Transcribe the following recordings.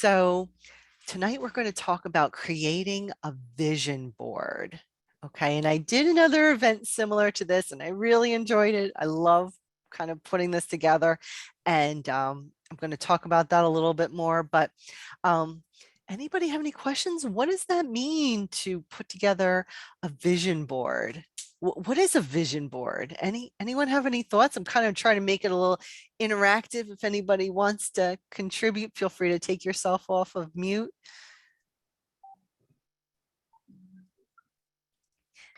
So tonight we're going to talk about creating a vision board. Okay, and I did another event similar to this and I really enjoyed it. I love kind of putting this together, and I'm going to talk about that a little bit more. But um, anybody have any questions? What does that mean to put together a vision board? What is a vision board? Anyone have any thoughts? I'm kind of trying to make it a little interactive. If anybody wants to contribute, feel free to take yourself off of mute.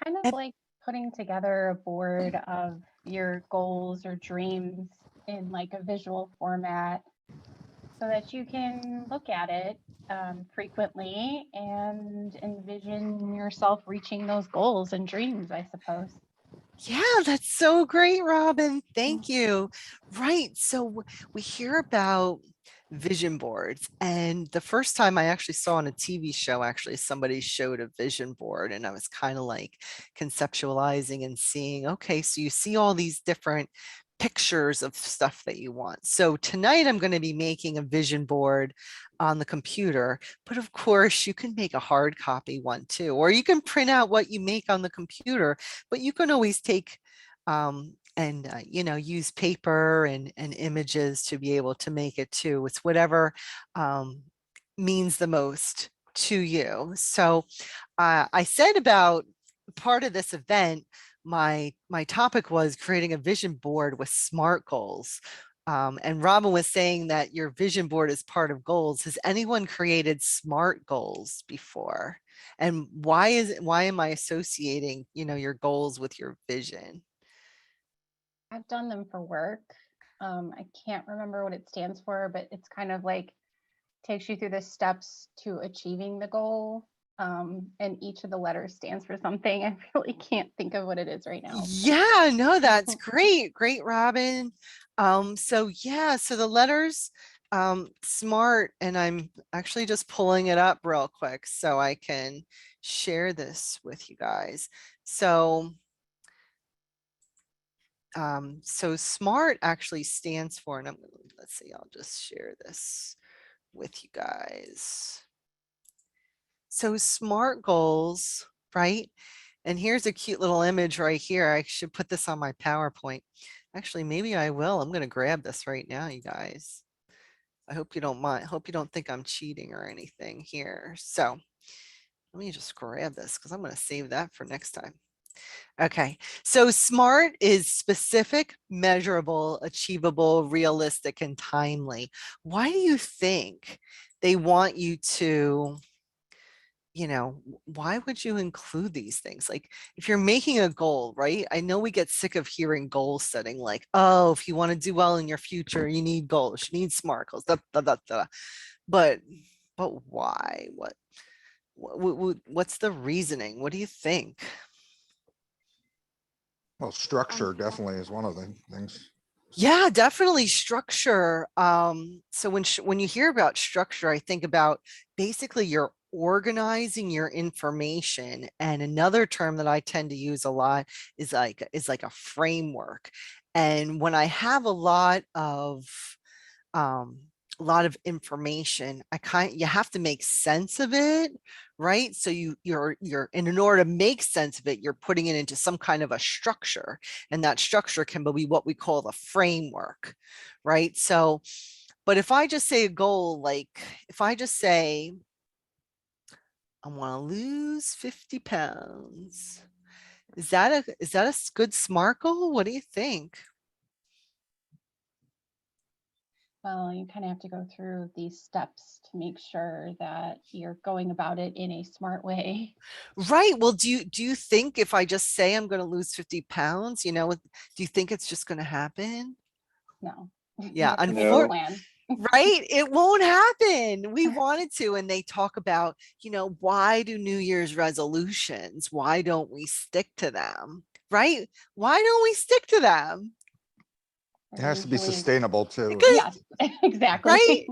Kind of And like putting together a board of your goals or dreams in like a visual format so that you can look at it frequently and envision yourself reaching those goals and dreams, I suppose. yeah, that's so great, Robin. Mm. Thank you. Right. So we hear about vision boards, and the first time I actually saw on a TV show, actually somebody showed a vision board, and I was kind of like conceptualizing and seeing, okay, so you see all these different pictures of stuff that you want. So tonight I'm going to be making a vision board on the computer, but of course you can make a hard copy one too, or you can print out what you make on the computer, but you can always take and use paper and images to be able to make it too. It's whatever means the most to you. So I said about part of this event, my topic was creating a vision board with SMART goals. And Robin was saying that your vision board is part of goals. Has anyone created SMART goals before? And why am I associating, your goals with your vision? I've done them for work. I can't remember what it stands for, but it's kind of like takes you through the steps to achieving the goal. And each of the letters stands for something. I really can't think of what it is right now. Yeah, no, that's great. Great, Robin. So yeah, so the letters, SMART, and I'm actually just pulling it up real quick so I can share this with you guys. So SMART actually stands for, and let's see, I'll just share this with you guys. So SMART goals, right? And here's a cute little image right here. I should put this on my PowerPoint. Actually, maybe I will. I'm going to grab this right now, you guys. I hope you don't mind. Hope you don't think I'm cheating or anything here. So let me just grab this because I'm going to save that for next time. Okay, so SMART is specific, measurable, achievable, realistic, and timely. Why do you think they want you to, why would you include these things? Like if you're making a goal, right? I know we get sick of hearing goal setting, like, oh, if you want to do well in your future, you need goals, you need SMART goals, da, da, da, da. But why? What's the reasoning? What do you think? Well, structure definitely is one of the things. Yeah, definitely structure. So when you hear about structure, I think about basically you're organizing your information. And another term that I tend to use a lot is like a framework. And when I have a lot of information, you have to make sense of it, right? So you're and in order to make sense of it, you're putting it into some kind of a structure, and that structure can be what we call the framework, right? So but if I just say a goal, like if I just say I want to lose 50 pounds, is that a good SMART goal? What do you think? Well, you kind of have to go through these steps to make sure that you're going about it in a smart way. Right. Well, do you think if I just say I'm going to lose 50 pounds, do you think it's just going to happen? No. You Yeah, have to make a No. plan. right. It won't happen. We wanted to, and they talk about, why do New Year's resolutions? Why don't we stick to them? Right? Why don't we stick to them? It has to be Usually, sustainable too. Because, yes, exactly. right?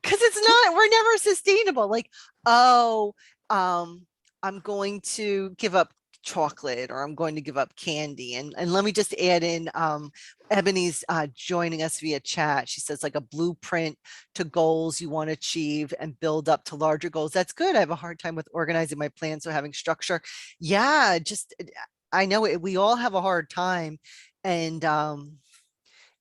Because we're never sustainable. Like, oh, I'm going to give up chocolate, or I'm going to give up candy. And let me just add in, Ebony's joining us via chat. She says, like, a blueprint to goals you want to achieve and build up to larger goals. That's good. I have a hard time with organizing my plans, so having structure. Yeah, just I know we all have a hard time, and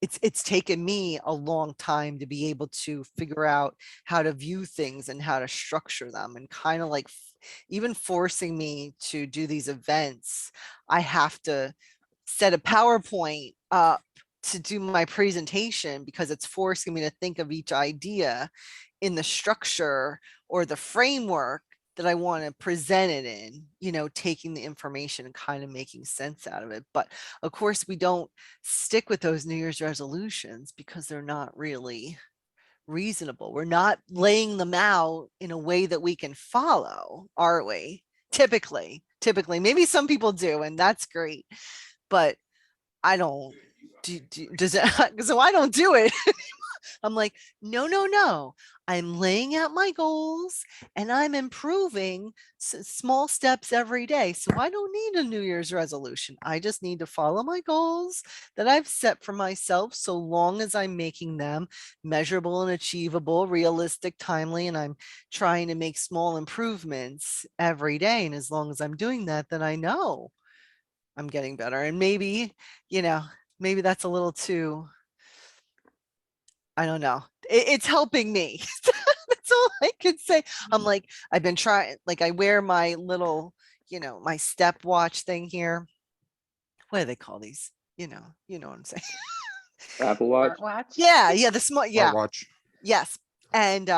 it's taken me a long time to be able to figure out how to view things and how to structure them, and kind of like even forcing me to do these events. I have to set a PowerPoint up to do my presentation, because it's forcing me to think of each idea in the structure or the framework that I want to present it in, taking the information and kind of making sense out of it. But of course, we don't stick with those New Year's resolutions because they're not really reasonable. We're not laying them out in a way that we can follow, are we? Typically, maybe some people do, and that's great, but I don't. Does it? So I don't do it. I'm like, no. I'm laying out my goals and I'm improving small steps every day. So I don't need a New Year's resolution. I just need to follow my goals that I've set for myself, so long as I'm making them measurable and achievable, realistic, timely, and I'm trying to make small improvements every day. And as long as I'm doing that, then I know I'm getting better. And maybe, maybe that's a little too, I don't know. It's helping me. That's all I could say. I'm like, I've been trying, like, I wear my little, my stepwatch thing here. What do they call these? You know what I'm saying? Apple Watch. Smartwatch. Yeah, the smart, yeah, Smartwatch. yes. And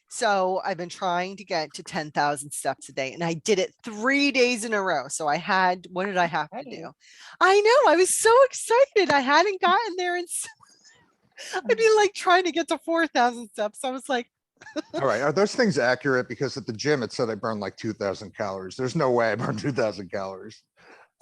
so I've been trying to get to 10,000 steps a day, and I did it 3 days in a row. So what did I have to do? Right. I know, I was so excited. I hadn't gotten there, and I'd be like trying to get to 4,000 steps. I was like, All right, are those things accurate? Because at the gym, it said I burned like 2,000 calories. There's no way I burned 2,000 calories.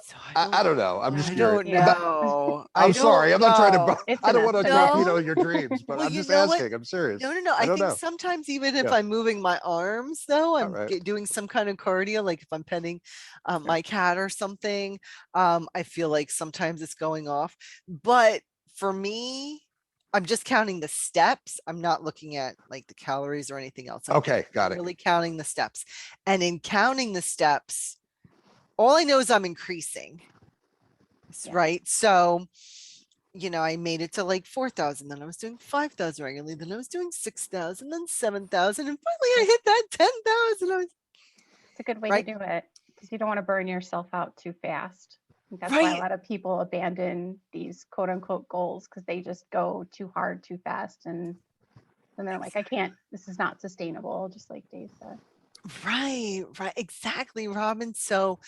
so I don't know. I'm just I curious. don't Yeah. know. I'm I sorry. I'm don't not trying to, know. It's I an don't want to estimate. torpedo your dreams, but Well, I'm you just know what? asking. I'm serious. No. I I don't think know. sometimes, even if Yeah. I'm moving my arms, though, All I'm right. doing some kind of cardio, like if I'm petting my cat or something, I feel like sometimes it's going off. But for me, I'm just counting the steps. I'm not looking at like the calories or anything else. I'm Okay, got it. really counting the steps. And in counting the steps, all I know is I'm increasing. Yeah. Right. So, I made it to like 4,000, then I was doing 5,000 regularly, then I was doing 6,000, then 7,000, and finally I hit that 10,000. I was It's a good way to right. do it because you don't want to burn yourself out too fast. I think that's why a Right. lot of people abandon these quote unquote goals because they just go too hard too fast, and then they're like, I can't, this is not sustainable, just like Dave said. Right. Exactly, Robin. So,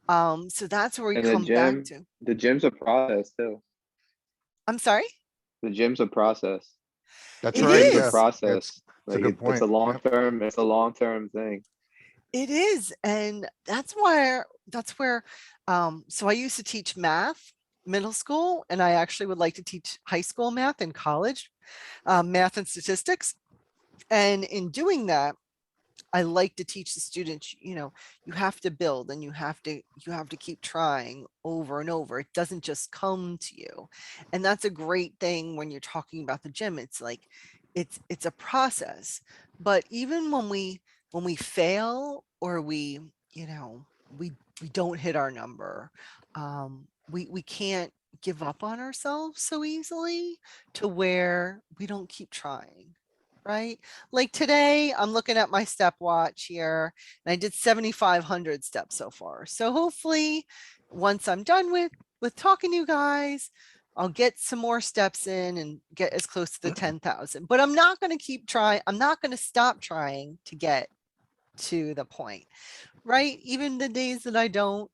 so that's where we And the come back gym, to. the gym's a process too. I'm sorry. The gym's a process. That's It The right. gym's a Yeah. is. process. It's a Like good it's a point. long Yep. term, it's a long term thing. It is. And that's where, so I used to teach math, middle school, and I actually would like to teach high school math in college, math and statistics. And in doing that, I like to teach the students, you have to build, and you have to keep trying over and over. It doesn't just come to you. And that's a great thing when you're talking about the gym. It's like it's a process. But even when we fail, or we don't hit our number, we can't give up on ourselves so easily, to where we don't keep trying. Right. Like today, I'm looking at my stepwatch here, and I did 7,500 steps so far. So hopefully, once I'm done with talking to you guys, I'll get some more steps in and get as close to the 10,000. But I'm not going to keep trying. I'm not going to stop trying to get to the point. Right. Even the days that I don't,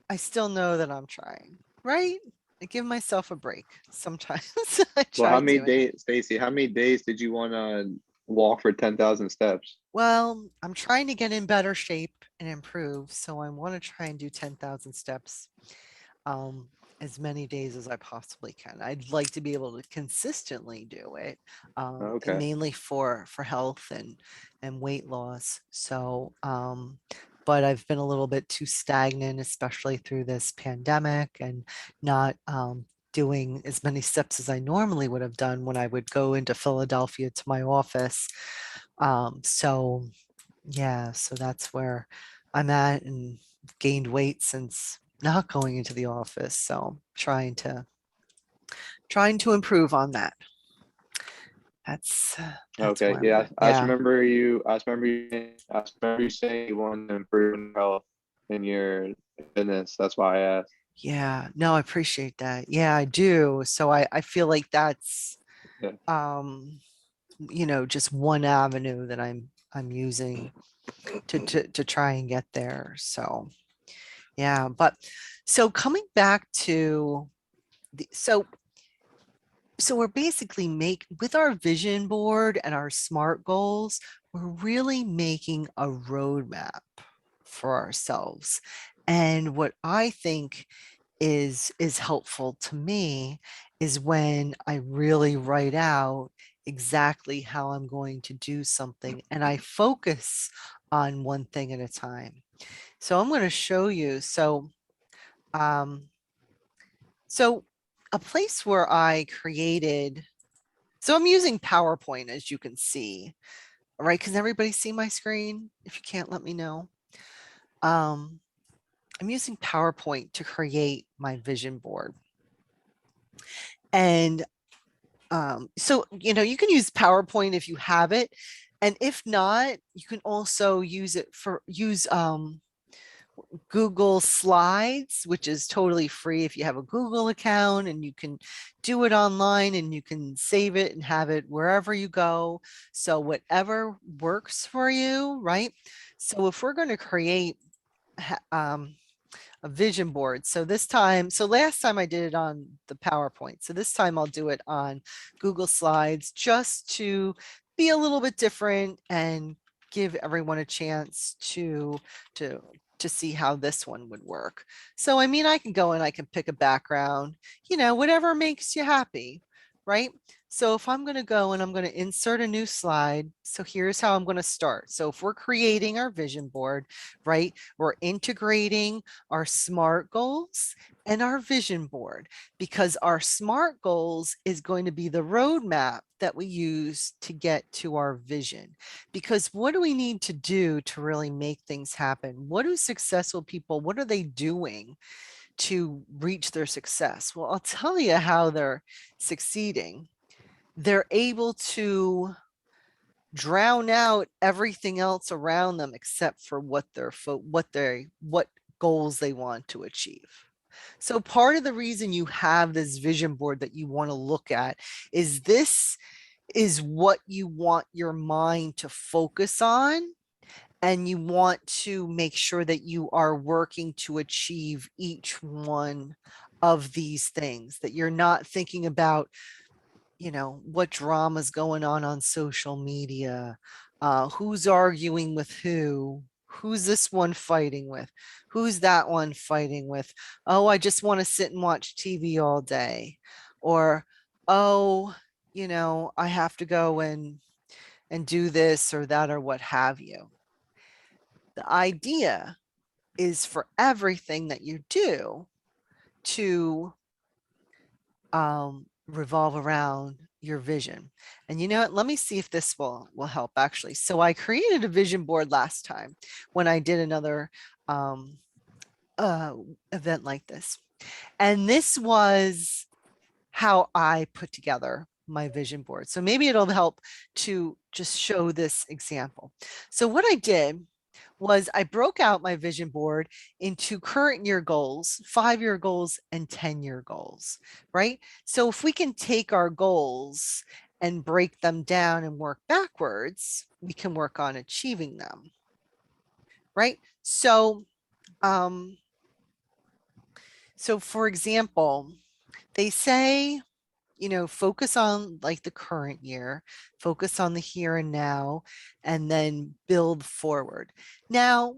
I still know that I'm trying. Right. I give myself a break sometimes. I Well, how try many to. days, Stacy, how many days did you want to walk for 10,000 steps? Well, I'm trying to get in better shape and improve, so I want to try and do 10,000 steps um, as many days as I possibly can. I'd like to be able to consistently do it, and Okay. mainly for health and weight loss. So but I've been a little bit too stagnant, especially through this pandemic, and not doing as many steps as I normally would have done when I would go into Philadelphia to my office. So yeah, so that's where I'm at, and gained weight since not going into the office. So trying to improve on that. That's Okay, where I'm yeah, at. Yeah. I just remember you saying you wanted to improve in health in your fitness. That's why I asked. Yeah, no, I appreciate that. Yeah, I do. So I feel like that's Yeah. just one avenue that I'm using to try and get there. So yeah, but so coming back to so we're basically with our vision board and our SMART goals, we're really making a roadmap for ourselves. And what I think is helpful to me is when I really write out exactly how I'm going to do something, and I focus on one thing at a time. So I'm going to show you. Um, so a place where I created, so I'm using PowerPoint, as you can see, right? Can everybody see my screen? If you can't, let me know. I'm using PowerPoint to create my vision board. And so, you can use PowerPoint if you have it. And if not, you can also use Google Slides, which is totally free if you have a Google account, and you can do it online and you can save it and have it wherever you go. So whatever works for you, right? So if we're going to create a vision board. So last time I did it on the PowerPoint. So this time I'll do it on Google Slides, just to be a little bit different and give everyone a chance to see how this one would work. So, I mean, I can go and I can pick a background, whatever makes you happy, right? So if I'm going to go and I'm going to insert a new slide, so here's how I'm going to start. So if we're creating our vision board, right, we're integrating our SMART goals and our vision board, because our SMART goals is going to be the roadmap that we use to get to our vision. Because what do we need to do to really make things happen? What do successful people, what are they doing to reach their success? Well, I'll tell you how they're succeeding. They're able to drown out everything else around them except for what goals they want to achieve. So part of the reason you have this vision board that you want to look at is this is what you want your mind to focus on, and you want to make sure that you are working to achieve each one of these things, that you're not thinking about what drama's going on social media, who's arguing with who's this one fighting with, who's that one fighting with. Oh, I just want to sit and watch TV all day. Or, oh, I have to go and do this or that or what have you. The idea is for everything that you do to revolve around your vision. And you know what, let me see if this will help actually. So I created a vision board last time when I did another event like this. And this was how I put together my vision board. So maybe it'll help to just show this example. So what I did was I broke out my vision board into current year goals, 5-year goals, and 10-year goals, right? So if we can take our goals and break them down and work backwards, we can work on achieving them, right? So, for example, they say, focus on like the current year, focus on the here and now, and then build forward. Now,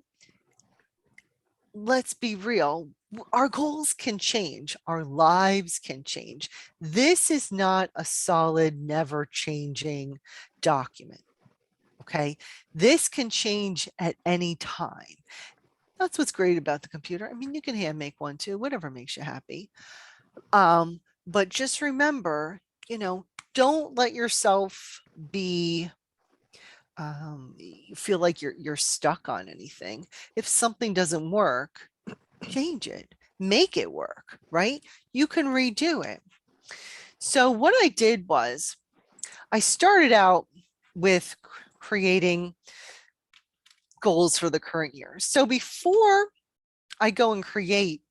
let's be real. Our goals can change. Our lives can change. This is not a solid, never changing document. Okay. This can change at any time. That's what's great about the computer. I mean, you can hand make one too, whatever makes you happy. But just remember, don't let yourself be you feel like you're stuck on anything. If something doesn't work, change it, make it work, right? You can redo it. So what I did was I started out with creating goals for the current year. So before I go and create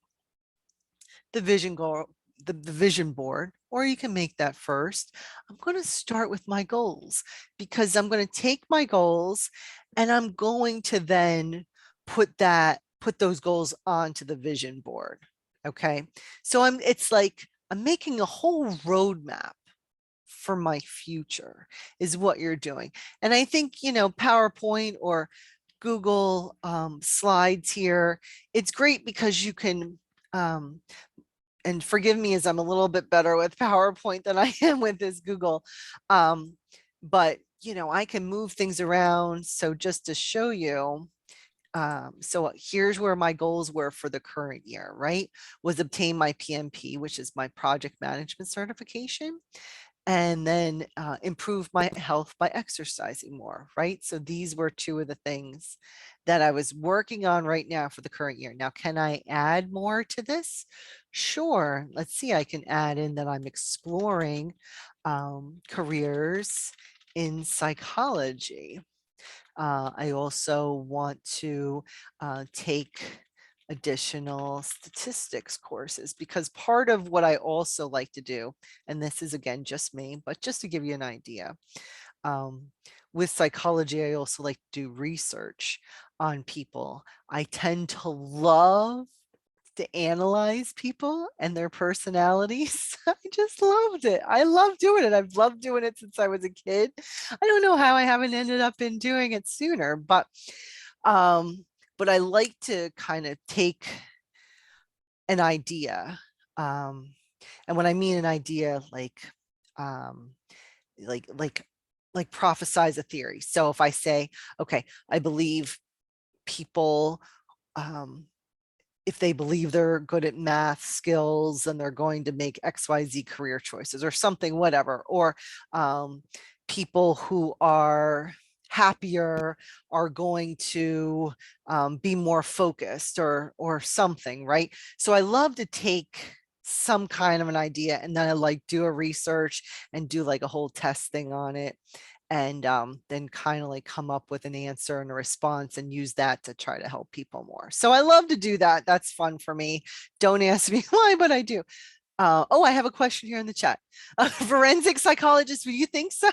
the vision goal, the vision board, or you can make that first. I'm going to start with my goals because I'm going to take my goals and I'm going to then put those goals onto the vision board. Okay. So it's like I'm making a whole roadmap for my future is what you're doing. And I think, PowerPoint or Google slides here, it's great because you can, and forgive me as I'm a little bit better with PowerPoint than I am with this Google. But, I can move things around. So just to show you, so here's where my goals were for the current year, right? Was obtain my PMP, which is my project management certification, and then improve my health by exercising more, right? So these were two of the things that I was working on right now for the current year. Now, can I add more to this? Sure. Let's see, I can add in that I'm exploring careers in psychology. I also want to take additional statistics courses because part of what I also like to do, and this is again just me, but just to give you an idea, um, with psychology, I also like to do research on people. I tend to love to analyze people and their personalities. I just loved it. I love doing it. I've loved doing it since I was a kid. I don't know how I haven't ended up in doing it sooner, um, but I like to kind of take an idea. And when I mean an idea, um, like, like, like prophesize a theory. So if I say, okay, I believe people, if they believe they're good at math skills and they're going to make XYZ career choices or something, whatever, or people who are happier are going to be more focused or something, right? So I love to take some kind of an idea and then I like do a research and do like a whole test thing on it and then kind of like come up with an answer and a response and use that to try to help people more. So I love to do that. That's fun for me. Don't ask me why, but I do. Oh, I have a question here in the chat. Forensic psychologist, do you think so?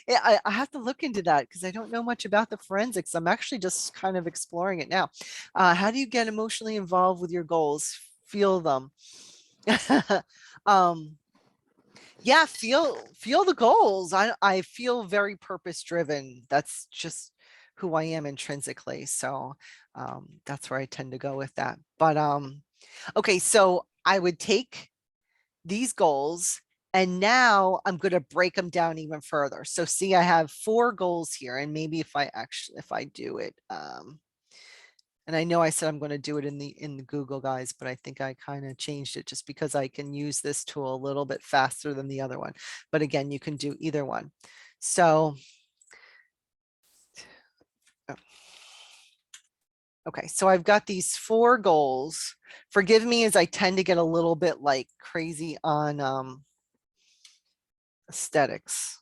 Yeah, I have to look into that because I don't know much about the forensics. I'm actually just kind of exploring it now. How do you get emotionally involved with your goals? Feel them. um, yeah, feel the goals. I feel very purpose driven. That's just who I am intrinsically. So that's where I tend to go with that. But okay, so I would take these goals and now I'm going to break them down even further. So see, I have 4 goals here, and maybe if I do it, and I know I said I'm going to do it in the Google guys, but I think I kind of changed it just because I can use this tool a little bit faster than the other one. But again, you can do either one. So, oh, okay, so I've got these 4 goals. Forgive me as I tend to get a little bit like crazy on aesthetics.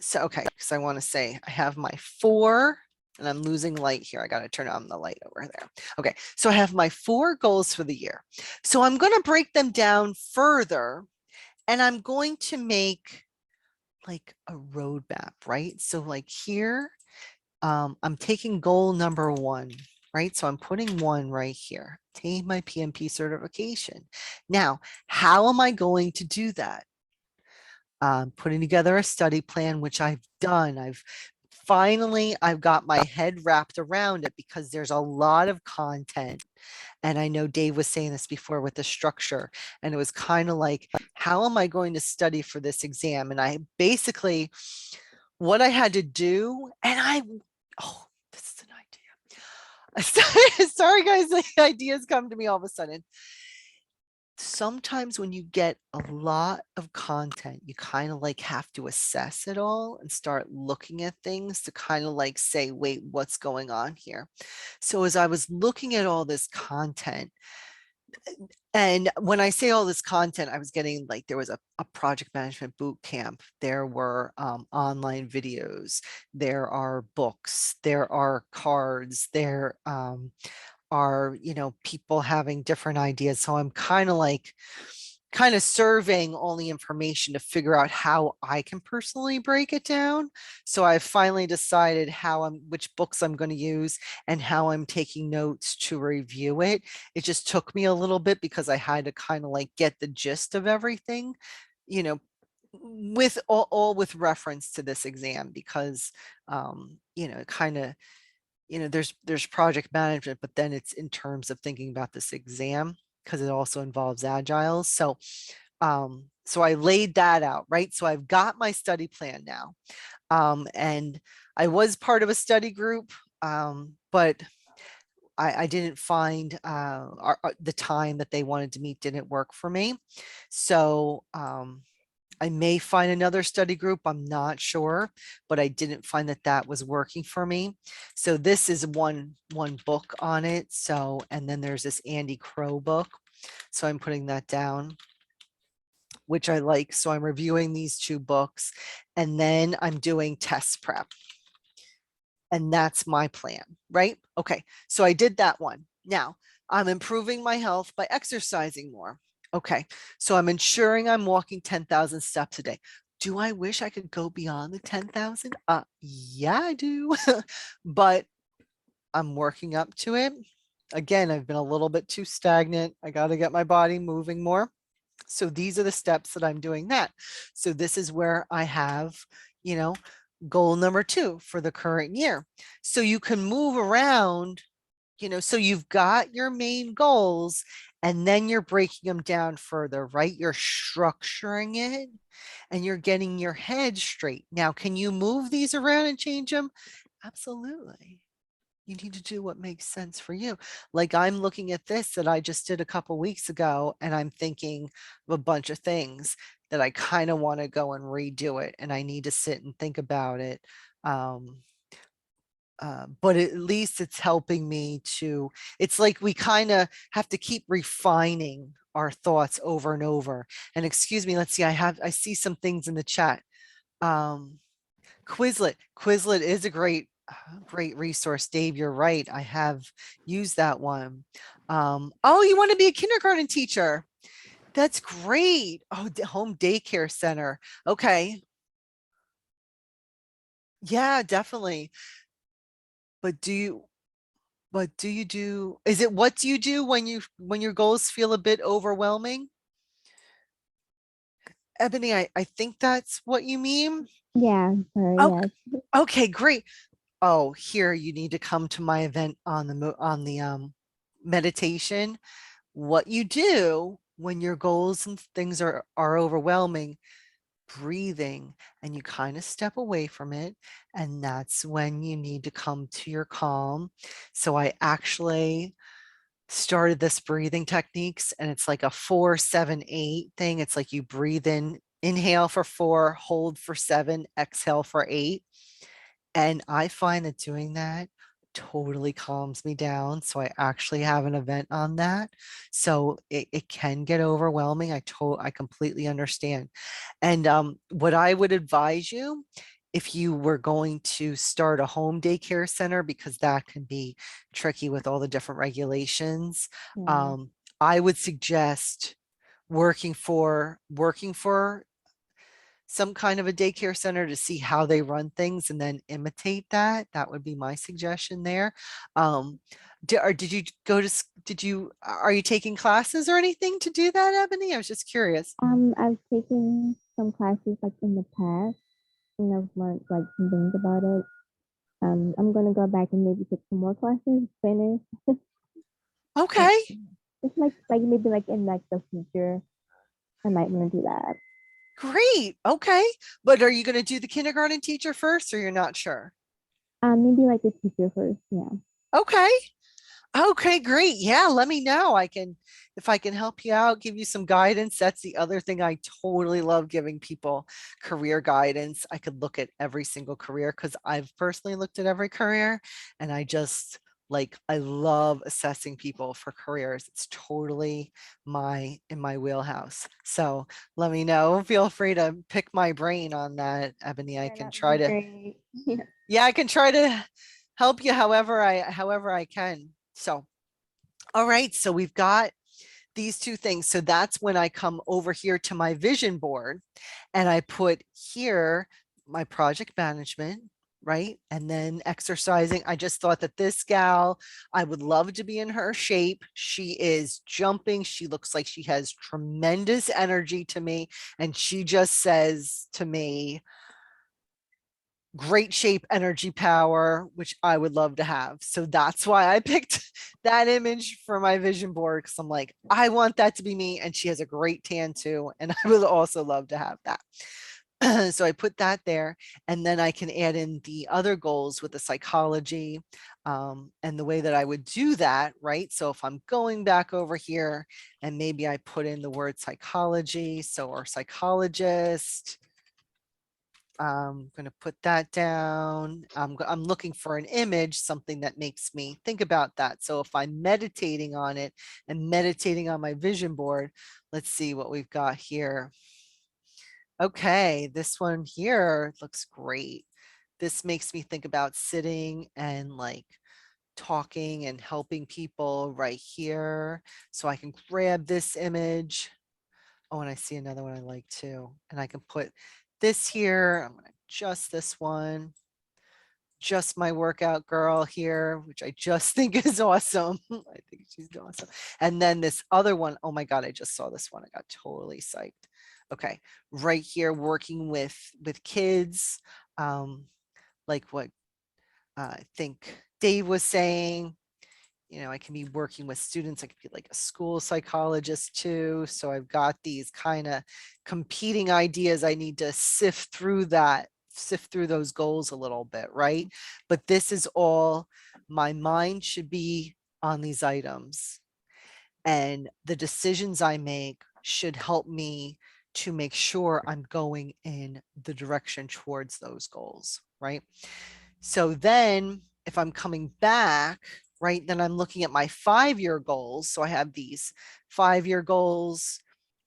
So, okay, because I want to say I have my 4 and I'm losing light here. I got to turn on the light over there. Okay, so I have my 4 goals for the year. So I'm going to break them down further and I'm going to make like a roadmap, right? So like here, I'm taking goal number 1, right? So I'm putting 1 right here, obtain my PMP certification. Now, how am I going to do that? Putting together a study plan, which I've done. I've got my head wrapped around it because there's a lot of content. And I know Dave was saying this before with the structure, and it was kind of like, how am I going to study for this exam? And I basically, what I had to do, oh, this is an idea. Sorry guys, the ideas come to me all of a sudden. Sometimes when you get a lot of content, you kind of like have to assess it all and start looking at things to kind of like say, wait, what's going on here? So as I was looking at all this content, and when I say all this content, I was getting like there was a project management boot camp. There were online videos. There are books. There are cards. There are, people having different ideas. So I'm kind of surveying all the information to figure out how I can personally break it down. So I've finally decided which books I'm going to use and how I'm taking notes to review it. It just took me a little bit because I had to kind of like get the gist of everything, you know, with all with reference to this exam because, kind of, there's project management, but then it's in terms of thinking about this exam because it also involves agile. So I laid that out, right? So I've got my study plan now. And I was part of a study group, but I didn't find the time that they wanted to meet didn't work for me. So I may find another study group. I'm not sure, but I didn't find that that was working for me. So this is one book on it. So, and then there's this Andy Crow book. So I'm putting that down, which I like. So I'm reviewing these two books and then I'm doing test prep. And that's my plan, right? Okay, so I did that one. Now I'm improving my health by exercising more. Okay, so I'm ensuring I'm walking 10,000 steps a day. Do I wish I could go beyond the 10,000? Yeah, I do, but I'm working up to it. Again, I've been a little bit too stagnant. I got to get my body moving more. So these are the steps that I'm doing that. So this is where I have, goal number 2 for the current year. So you can move around, so you've got your main goals and then you're breaking them down further, right? You're structuring it and you're getting your head straight. Now, can you move these around and change them? Absolutely. You need to do what makes sense for you. Like I'm looking at this that I just did a couple weeks ago and I'm thinking of a bunch of things that I kind of want to go and redo it and I need to sit and think about it. But at least it's helping me to, it's like we kind of have to keep refining our thoughts over and over. And excuse me, let's see, I see some things in the chat. Quizlet is a great resource, Dave. You're right. I have used that one. Oh, you want to be a kindergarten teacher? That's great. Oh, home daycare center. Okay. Yeah, definitely. But is it what do you do when your goals feel a bit overwhelming? Ebony, I think that's what you mean. Yeah, sorry, Oh, yes. okay, great. Oh, here you need to come to my event on the meditation. What you do when your goals and things are overwhelming, breathing, and you kind of step away from it, and that's when you need to come to your calm. So I actually started this breathing techniques, and it's like a 4-7-8 thing. It's like you breathe in, inhale for 4, hold for 7, exhale for 8. And I find that doing that totally calms me down. So I actually have an event on that. So it can get overwhelming. I completely understand. And what I would advise you, if you were going to start a home daycare center, because that can be tricky with all the different regulations, Yeah. I would suggest working for some kind of a daycare center to see how they run things and then imitate that. That would be my suggestion there. Did you go to, are you taking classes or anything to do that, Ebony? I was just curious. I've taken some classes like in the past and I've learned like some things about it. I'm gonna go back and maybe take some more classes, finish. Okay, It's like maybe like in like the future, I might want to do that. great. Okay. But are you going to do the kindergarten teacher first or you're not sure? Maybe like the teacher first, yeah. Okay. Okay, great. Yeah, let me know. If I can help you out, give you some guidance. That's the other thing I totally love giving people career guidance. I could look at every single career because I've personally looked at every career and I just I love assessing people for careers. It's totally in my wheelhouse. So let me know. Feel free to pick my brain on that, Ebony. I Yeah, can that'd try be to, great. Yeah. yeah, I can try to help you however I can. So, all right, so we've got these two things. So that's when I come over here to my vision board and I put here my project management, right? And then exercising. I just thought that this gal, I would love to be in her shape. She is jumping. She looks like she has tremendous energy to me. And she just says to me, great shape, energy, power, which I would love to have. So that's why I picked that image for my vision board because I'm like, I want that to be me. And she has a great tan too. And I would also love to have that. So I put that there and then I can add in the other goals with the psychology and the way that I would do that, right? So if I'm going back over here and maybe I put in the word psychology, so or psychologist, I'm going to put that down. I'm looking for an image, something that makes me think about that. So if I'm meditating on it and meditating on my vision board, let's see what we've got here. Okay, this one here looks great. This makes me think about sitting and talking and helping people right here. So I can grab this image. Oh, and I see another one I like too. And I can put this here. I'm going to adjust this one. Just my workout girl here, which I just think is awesome. I think she's awesome. And then this other one, oh my God, I just saw this one. I got totally psyched. Okay, right here, working with kids, like what I think Dave was saying, I can be working with students. I could be like a school psychologist too. So I've got these kind of competing ideas. I need to sift through those goals a little bit, right? But this is all my mind should be on these items. And the decisions I make should help me to make sure I'm going in the direction towards those goals, right? So then if I'm coming back, right, then I'm looking at my 5-year goals. So I have these 5-year goals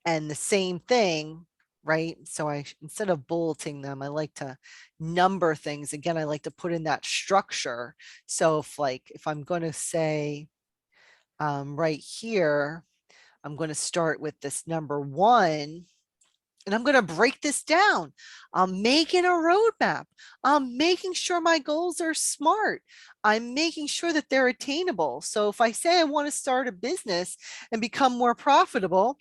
and the same thing, right? So instead of bulleting them, I like to number things. Again, I like to put in that structure. So if I'm going to say right here, I'm going to start with this number 1 and I'm going to break this down. I'm making a roadmap. I'm making sure my goals are smart. I'm making sure that they're attainable. So if I say I want to start a business and become more profitable,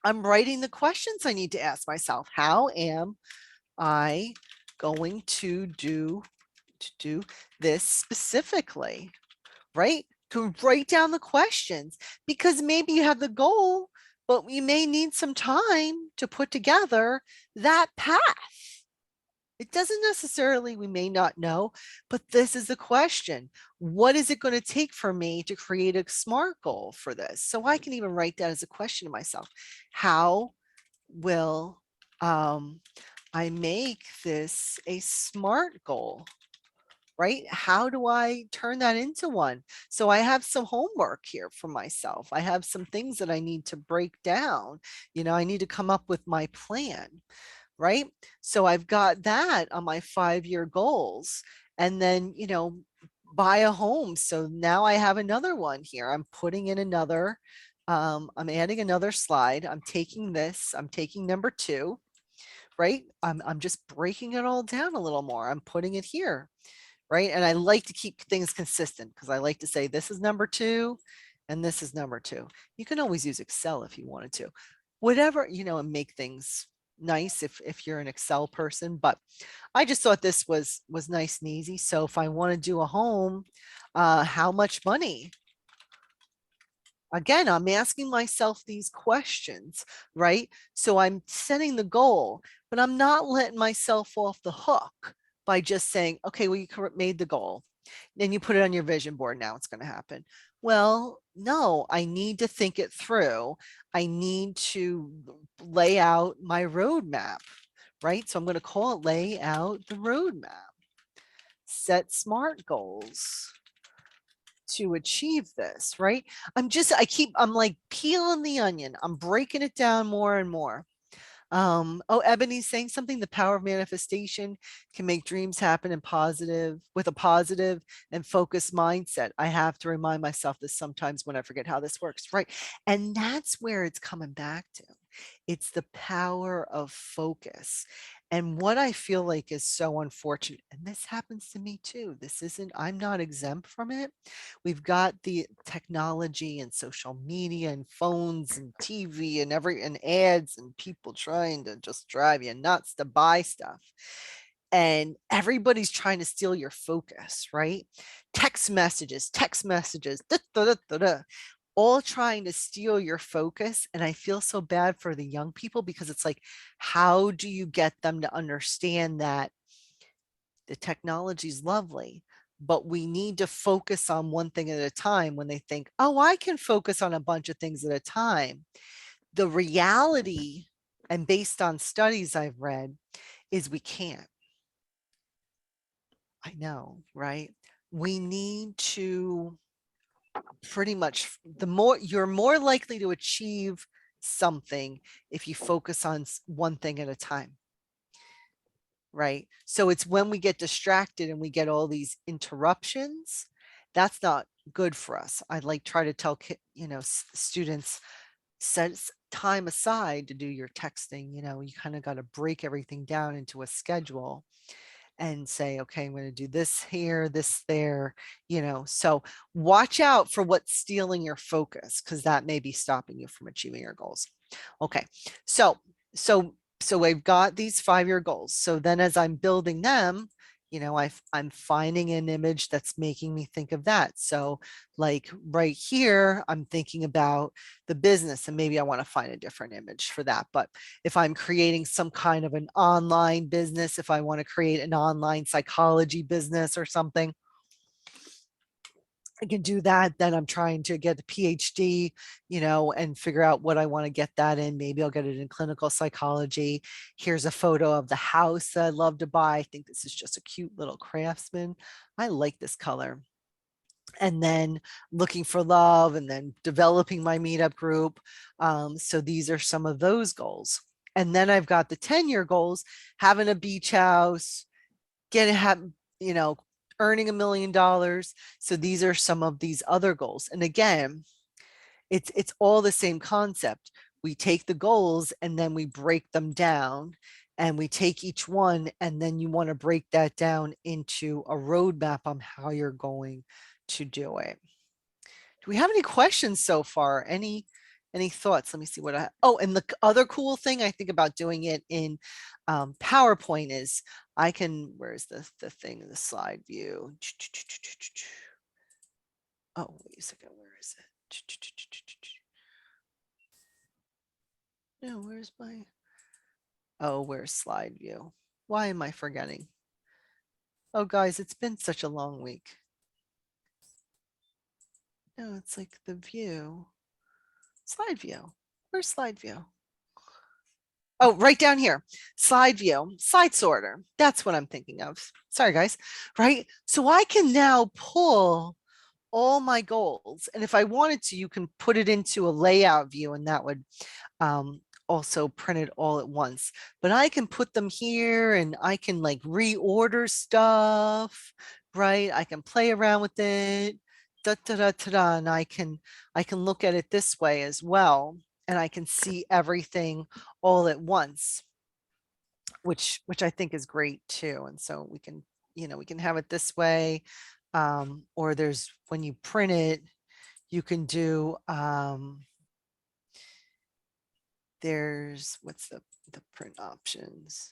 I'm writing the questions I need to ask myself. How am I going to do this specifically? Right? To write down the questions because maybe you have the goal, but you may need some time to put together that path. It doesn't necessarily, we may not know, but this is the question. What is it going to take for me to create a SMART goal for this? So I can even write that as a question to myself. How will I make this a SMART goal? Right? How do I turn that into one? So I have some homework here for myself. I have some things that I need to break down. I need to come up with my plan, right? So I've got that on my 5-year goals. And then, buy a home. So now I have another one here. I'm putting in another, I'm adding another slide. I'm taking number 2, right? I'm just breaking it all down a little more. I'm putting it here, right? And I like to keep things consistent because I like to say this is number 2 and this is number 2. You can always use Excel if you wanted to, whatever, and make things nice if you're an Excel person. But I just thought this was nice and easy. So if I want to do a home, how much money? Again, I'm asking myself these questions, right? So I'm setting the goal, but I'm not letting myself off the hook by just saying, okay, well, you made the goal. Then you put it on your vision board. Now it's going to happen. Well, no, I need to think it through. I need to lay out my roadmap, right? So I'm going to call it lay out the roadmap. Set SMART goals to achieve this, right? I'm like peeling the onion. I'm breaking it down more and more. Oh, Ebony's saying something. The power of manifestation can make dreams happen in positive with a positive and focused mindset. I have to remind myself this sometimes when I forget how this works, right? And that's where it's coming back to. It's the power of focus. And what I feel like is so unfortunate, and this happens to me too. I'm not exempt from it. We've got the technology and social media and phones and TV and ads and people trying to just drive you nuts to buy stuff. And everybody's trying to steal your focus, right? Text messages, da, da, da, da, da, all trying to steal your focus. And I feel so bad for the young people because it's like, how do you get them to understand that the technology is lovely, but we need to focus on one thing at a time when they think, oh, I can focus on a bunch of things at a time. The reality, and based on studies I've read, is we can't. I know, right? We need to pretty much, you're more likely to achieve something if you focus on one thing at a time. Right. So it's when we get distracted and we get all these interruptions, that's not good for us. I like try to tell students, set time aside to do your texting. You kind of got to break everything down into a schedule and say, okay, I'm going to do this here, this there, so watch out for what's stealing your focus, because that may be stopping you from achieving your goals. Okay. So I've got these 5-year goals. So then as I'm building them, I'm finding an image that's making me think of that. So like right here, I'm thinking about the business, and maybe I want to find a different image for that. But if I'm creating some kind of an online business, if I want to create an online psychology business or something, I can do that. Then I'm trying to get a PhD, and figure out what I want to get that in. Maybe I'll get it in clinical psychology. Here's a photo of the house that I'd love to buy. I think this is just a cute little craftsman. I like this color. And then looking for love, and then developing my meetup group. So these are some of those goals. And then I've got the 10-year goals, having a beach house, earning $1 million. So these are some of these other goals. And again, it's all the same concept. We take the goals and then we break them down, and we take each one, and then you want to break that down into a roadmap on how you're going to do it. Do we have any questions so far? Any thoughts? Let me see what and the other cool thing I think about doing it in PowerPoint is where's the thing, the slide view? Oh, wait a second, where is it? No, where's slide view? Why am I forgetting? Oh, guys, it's been such a long week. No, it's like the view. Slide view. Where's slide view? Oh, right down here. Slide view, slide sorter. That's what I'm thinking of. Sorry, guys. Right. So I can now pull all my goals. And if I wanted to, you can put it into a layout view, and that would also print it all at once. But I can put them here, and I can like reorder stuff, right? I can play around with it. Da, da, da, da, da, and I can look at it this way as well, and I can see everything all at once, which I think is great too. And so we can have it this way, or there's, when you print it, you can do there's, what's the print options?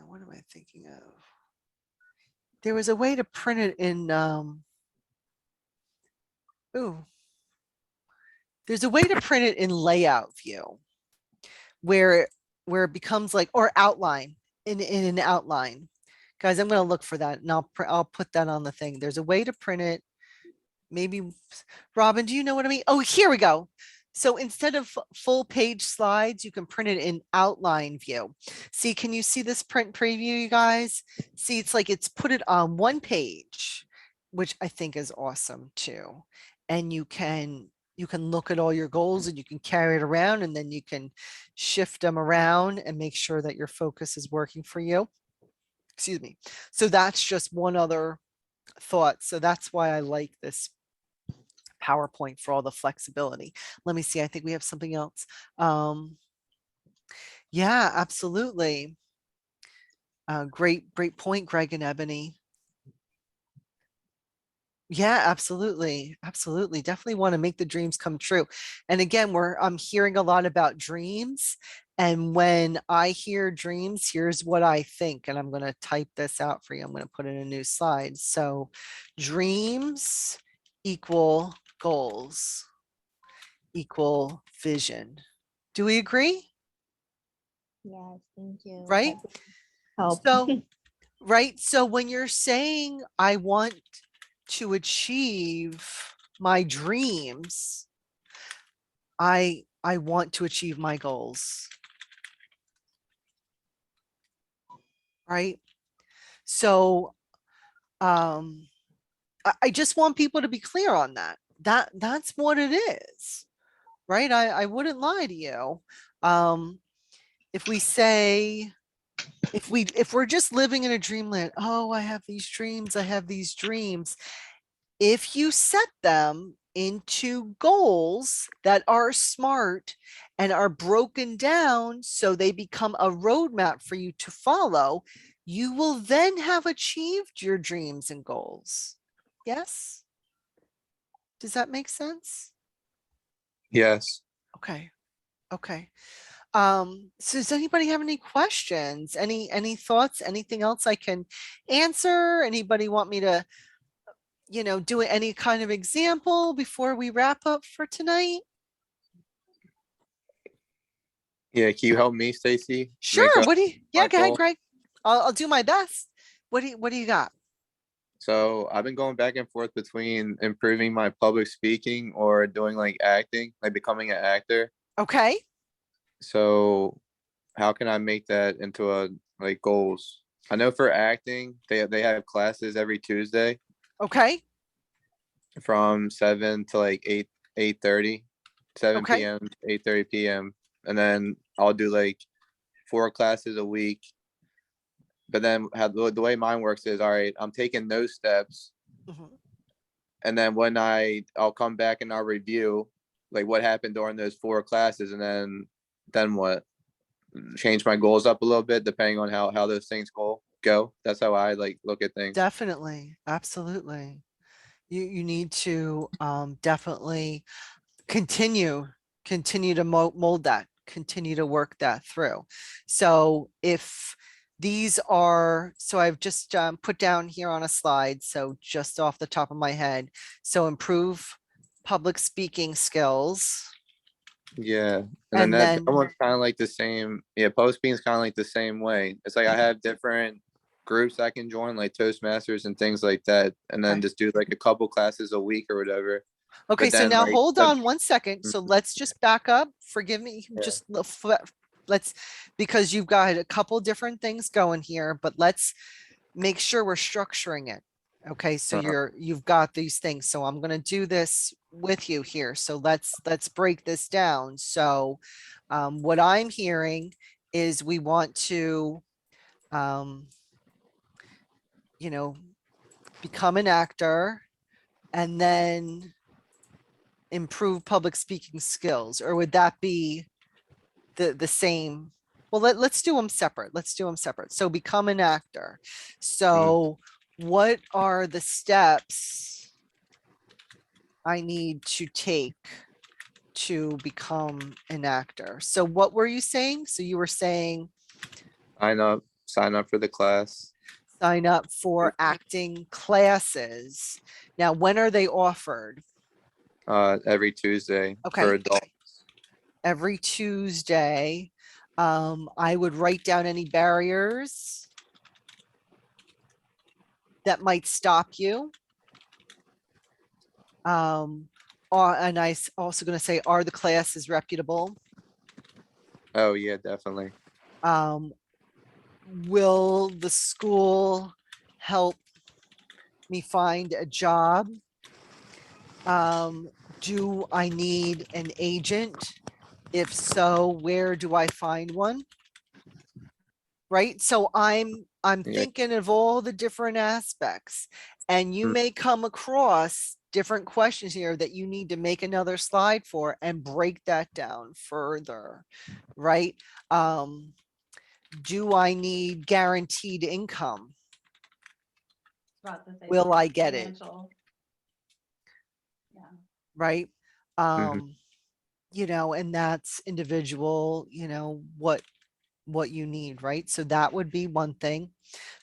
What am I thinking of? There was a way to print it in there's a way to print it in layout view where it becomes like, or outline. in an outline. Guys, I'm gonna look for that and I'll put that on the thing. There's a way to print it. Maybe, Robin, do you know what I mean? Oh, here we go. So instead of full page slides, you can print it in outline view. See, can you see this print preview, you guys? See, it's like it's put it on one page, which I think is awesome too. And you can look at all your goals and you can carry it around and then you can shift them around and make sure that your focus is working for you. Excuse me. So that's just one other thought. So that's why I like this PowerPoint for all the flexibility. Let me see. I think we have something else. Yeah, absolutely. Great point, Greg and Ebony. Yeah, absolutely. Absolutely. Definitely want to make the dreams come true. And again, I'm hearing a lot about dreams. And when I hear dreams, here's what I think. And I'm going to type this out for you. I'm going to put in a new slide. So dreams equal goals equal vision. Do we agree? Yes, thank you. Right? Help. So, right. So when you're saying I want to achieve my dreams, I want to achieve my goals. Right? So I just want people to be clear on that. That's what it is. Right? I wouldn't lie to you. If we say if we're just living in a dreamland, oh, I have these dreams, I have these dreams. If you set them into goals that are smart and are broken down so they become a roadmap for you to follow, you will then have achieved your dreams and goals. Yes? Does that make sense? Yes. Okay. Okay. So does anybody have any questions? Any thoughts? Anything else I can answer? Anybody want me to, do any kind of example before we wrap up for tonight? Yeah, can you help me, Stacy? Sure. What do you, yeah, my go ahead, goal? Greg. I'll do my best. What do you got? So I've been going back and forth between improving my public speaking or doing like acting, like becoming an actor. Okay. So how can I make that into a like goals? I know for acting, they have classes every Tuesday Okay. from 7 to like 8:30, 7 Okay. p.m. 8:30 p.m. And then I'll do like 4 classes a week. But then how the way mine works is, all right, I'm taking those steps, Mhm. and then when I'll come back and I'll review like what happened during those 4 classes, and then what? Change my goals up a little bit depending on how those things go. That's how I like look at things. Definitely. Absolutely. You need to definitely continue to mold that, continue to work that through. So if these are, so I've just put down here on a slide, so just off the top of my head, so improve public speaking skills. Yeah, and then And that then, one's kind of like the same. Yeah, post being is kind of like the same way. It's like I have different groups I can join, like Toastmasters and things like that, and then okay. just do like a couple classes a week or whatever. Okay, But so then now like hold on one second. So Mhm. let's just back up. Forgive me, Yeah. just let's, because you've got a couple different things going here, but let's make sure we're structuring it. Okay, so you've got these things. So I'm gonna do this with you here. So let's break this down. So what I'm hearing is we want to, um, become an actor and then improve public speaking skills, or would that be the same? Well, let's do them separate. Let's do them separate. So become an actor. So what are the steps I need to take to become an actor? So what were you saying? So you were saying Sign up for the class. sign up for acting classes. Now, when are they offered? Every Tuesday for Okay, adults. every Tuesday. I would write down any barriers that might stop you. And also going to say, are the classes reputable? Oh, yeah, definitely. Will the school help me find a job? Do I need an agent? If so, where do I find one? Right? So I'm Yeah. thinking of all the different aspects, and you Mm. may come across different questions here that you need to make another slide for and break that down further, right? Do I need guaranteed income? About to say Will something I get it? financial. Yeah. Right? Mhm. You know, and that's individual, you know, what you need, right? So that would be one thing.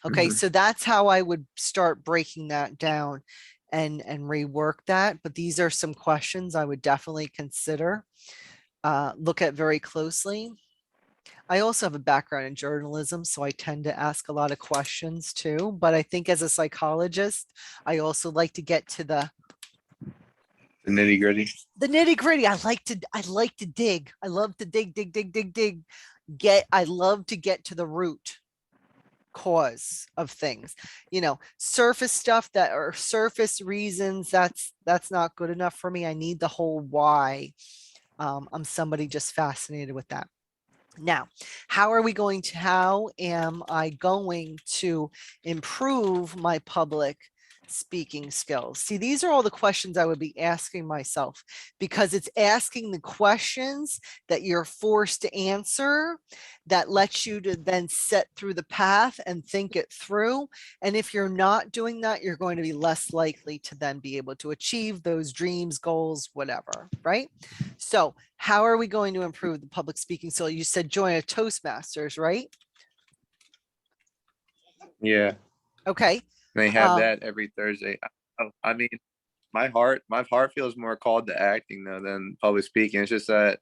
Okay, Mhm. so that's how I would start breaking that down and rework that. But these are some questions I would definitely consider, look at very closely. I also have a background in journalism, so I tend to ask a lot of questions too. But I think as a psychologist, I also like to get to the The nitty gritty. nitty gritty. I like to dig. I love to dig. I love to get to the root cause of things. You know, surface stuff that are surface reasons, that's not good enough for me. I need the whole why. I'm somebody just fascinated with that. Now, how am I going to improve my public speaking skills? See, these are all the questions I would be asking myself, because it's asking the questions that you're forced to answer that lets you to then set through the path and think it through. And if you're not doing that, you're going to be less likely to then be able to achieve those dreams, goals, whatever, right? So how are we going to improve the public speaking? So you said join a Toastmasters, right? Yeah. Okay. They have Um, that every Thursday. I mean, my heart feels more called to acting though than public speaking. It's just that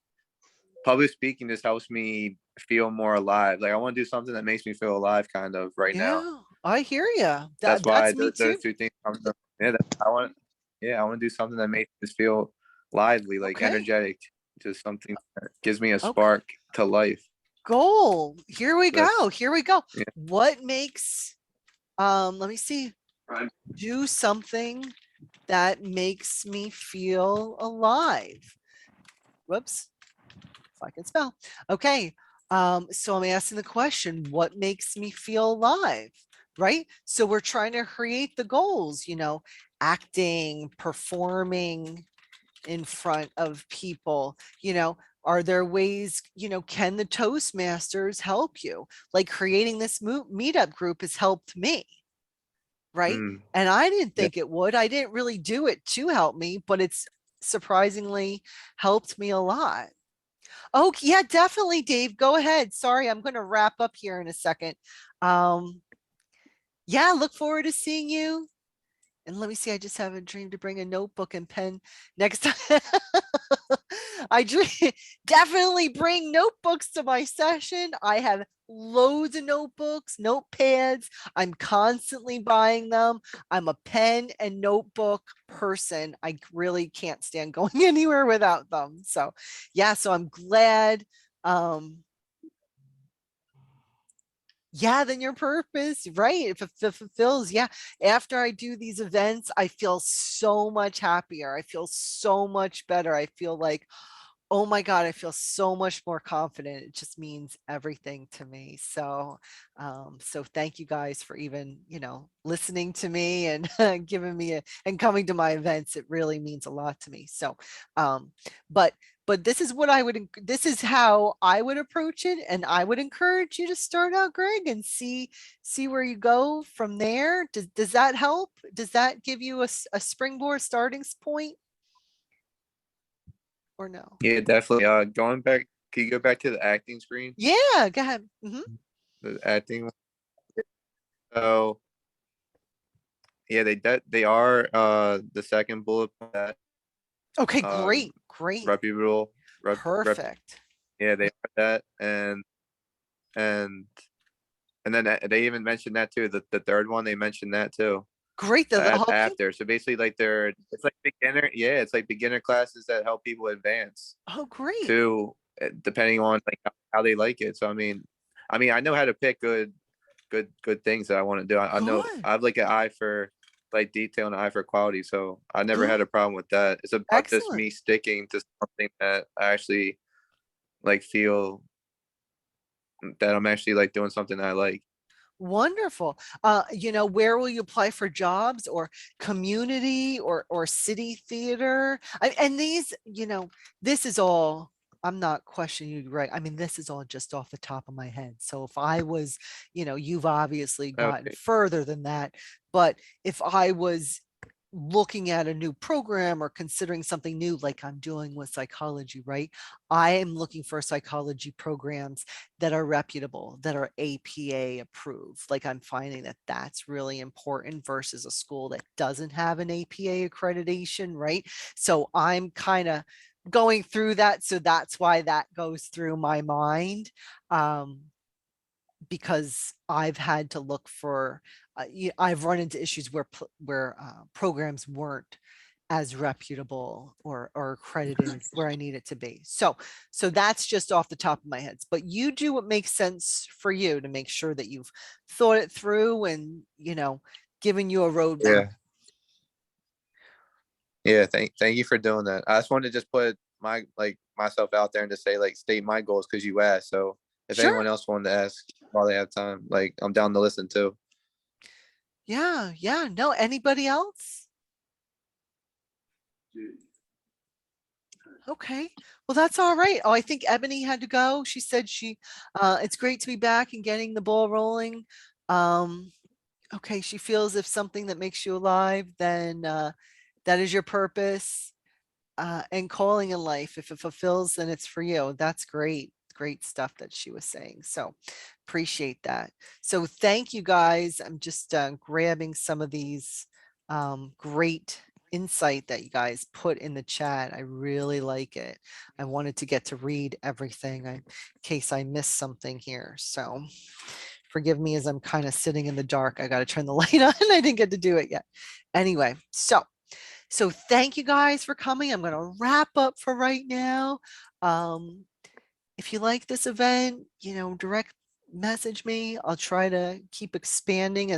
public speaking just helps me feel more alive. Like I want to do something that makes me feel alive kind of right now. yeah, I hear you. That's why That's me those too. two things yeah, I want to do something that makes me feel lively, like Okay. energetic, just something that gives me a Okay. spark to life. Goal. Here we That's go. Here we go. yeah. What makes, let me see, do something that makes me feel alive. Whoops. If I can spell. Okay. So I'm asking the question, what makes me feel alive? Right? So we're trying to create the goals, you know, acting, performing in front of people, you know, are there ways, you know, can the Toastmasters help you? Like creating this meetup group has helped me, right? Mm, And I didn't yeah. think it would. I didn't really do it to help me, but it's surprisingly helped me a lot. Oh, yeah, definitely, Dave. Go ahead. Sorry, I'm going to wrap up here in a second. Um, yeah, look forward to seeing you. And let me see, I just have a dream to bring a notebook and pen next time. I dream, definitely bring notebooks to my session. I have loads of notebooks, notepads. I'm constantly buying them. I'm a pen and notebook person. I really can't stand going anywhere without them. So yeah, so I'm glad. Yeah, then your purpose, right? If it fulfills, yeah. After I do these events, I feel so much happier. I feel so much better. I feel like, oh my God, I feel so much more confident. It just means everything to me. So, so thank you guys for even, you know, listening to me and giving me and coming to my events. It really means a lot to me. So, um, but this is what this is how I would approach it. And I would encourage you to start out, Greg, and see where you go from there. Does that help? Does that give you a springboard starting point or no? Yeah, definitely. Going back, can you go back to the acting screen? Yeah, go ahead. The acting. So yeah, they are the second bullet point that Okay, um great, great, reputable perfect. yeah, they are that. And and then they even mentioned that too. The third one, they mentioned that too Great. Does it help you? after. So basically, like it's like beginner, yeah, it's like beginner classes that help people advance Oh, great. too, depending on like how they like it. So I know how to pick good things that I want to do. I know Good. I have like an eye for like detail and an eye for quality, so I never had Good. a problem with that. It's about just Excellent. me sticking to something that I actually like feel that I'm actually like doing something that I like. Wonderful. Where will you apply for jobs or community or city theater? And these, this is all, I'm not questioning you, right? I mean, this is all just off the top of my head. So if I was, you've obviously gotten Okay. further than that, but if I was looking at a new program or considering something new, like I'm doing with psychology, right? I am looking for psychology programs that are reputable, that are APA approved. Like I'm finding that that's really important versus a school that doesn't have an APA accreditation, right? So I'm kind of going through that. So that's why that goes through my mind. Because I've had to look for, I've run into issues where programs weren't as reputable or accredited where I need it to be. So that's just off the top of my head. But you do what makes sense for you to make sure that you've thought it through and given you a roadmap. Yeah. Yeah. Thank you for doing that. I just wanted to just put myself out there and just say like state my goals because you asked. So if Sure. anyone else wanted to ask while they have time, like I'm down to listen too. Yeah. Yeah. No, anybody else? Okay. Well, that's all right. Oh, I think Ebony had to go. She said it's great to be back and getting the ball rolling. Um, okay. She feels if something that makes you alive, then that is your purpose and calling in life. If it fulfills, then it's for you. That's great. Great stuff that she was saying. So appreciate that. So thank you guys. I'm just grabbing some of these great insight that you guys put in the chat. I really like it. I wanted to get to read everything in case I missed something here. So forgive me as I'm kind of sitting in the dark. I got to turn the light on. I didn't get to do it yet. Anyway, so thank you guys for coming. I'm going to wrap up for right now. If you like this event, direct message me. I'll try to keep expanding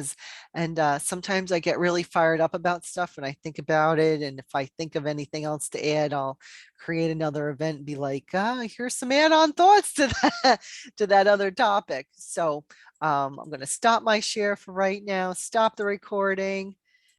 and sometimes I get really fired up about stuff and I think about it. And if I think of anything else to add, I'll create another event and be like, here's some add-on thoughts to that other topic. So I'm going to stop my share for right now, stop the recording.